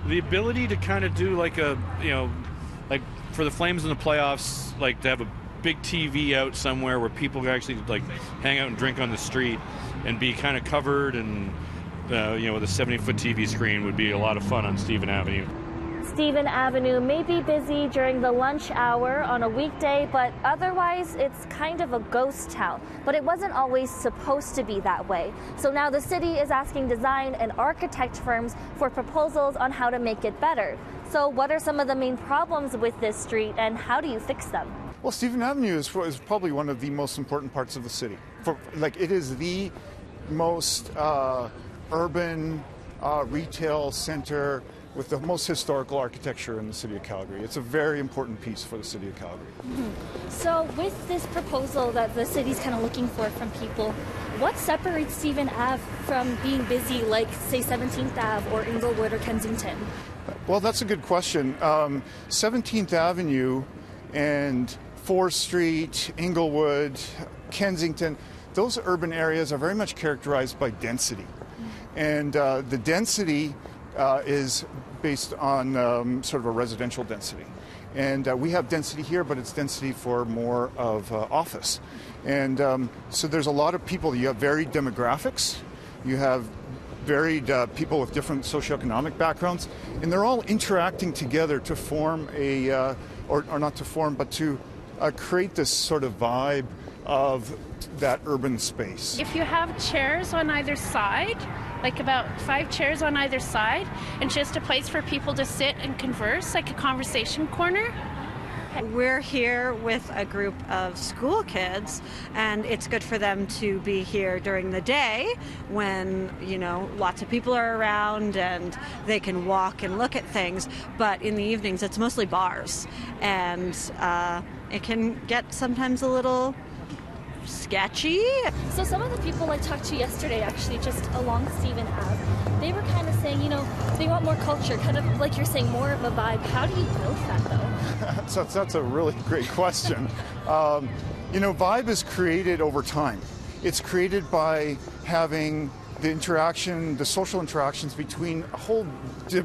The ability to kind of do like a, like for the Flames in the playoffs, like to have a big TV out somewhere where people can actually like hang out and drink on the street and be kind of covered and, with a 70-foot TV screen would be a lot of fun on Stephen Avenue. Stephen Avenue may be busy during the lunch hour on a weekday, but otherwise it's kind of a ghost town. But it wasn't always supposed to be that way. So now the city is asking design and architect firms for proposals on how to make it better. So what are some of the main problems with this street and how do you fix them? Well, Stephen Avenue is probably one of the most important parts of the city. It is the most urban retail center with the most historical architecture in the city of Calgary. It's a very important piece for the city of Calgary. Mm-hmm. So with this proposal that the city's kind of looking for from people, what separates Stephen Ave from being busy like, say, 17th Ave or Inglewood or Kensington? Well, that's a good question. 17th Avenue and 4th Street, Inglewood, Kensington, those urban areas are very much characterized by density. Mm-hmm. And the density is based on sort of a residential density. And we have density here, but it's density for more of office. And so there's a lot of people. You have varied demographics. You have varied people with different socioeconomic backgrounds. And they're all interacting together to form or not to form, but to create this sort of vibe of that urban space. If you have chairs on either side, like about 5 chairs on either side, and just a place for people to sit and converse, like a conversation corner. We're here with a group of school kids, and it's good for them to be here during the day when, lots of people are around and they can walk and look at things. But in the evenings, it's mostly bars, and it can get sometimes a little sketchy. So some of the people I talked to yesterday, actually, just along Stephen Ave, they were kind of saying, they want more culture, kind of like you're saying, more of a vibe. How do you build that, though? That's a really great question. Vibe is created over time. It's created by having the social interactions between a whole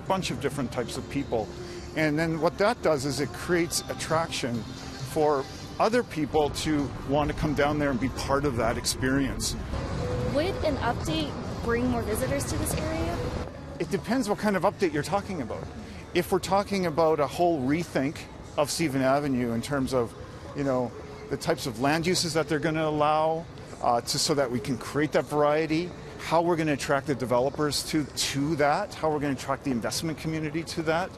bunch of different types of people. And then what that does is it creates attraction for other people to want to come down there and be part of that experience. Would an update bring more visitors to this area? It depends what kind of update you're talking about. If we're talking about a whole rethink of Stephen Avenue in terms of, the types of land uses that they're going to allow, so that we can create that variety, how we're going to attract the developers to that, how we're going to attract the investment community to that.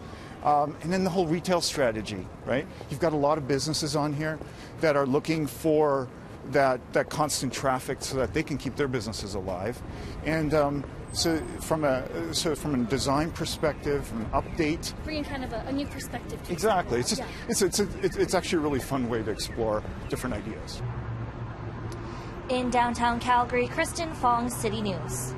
And then the whole retail strategy, right? You've got a lot of businesses on here that are looking for that constant traffic so that they can keep their businesses alive. And so from a design perspective, from an update, bringing kind of a new perspective to exactly. It's actually a really fun way to explore different ideas. In downtown Calgary, Kristen Fong, City News.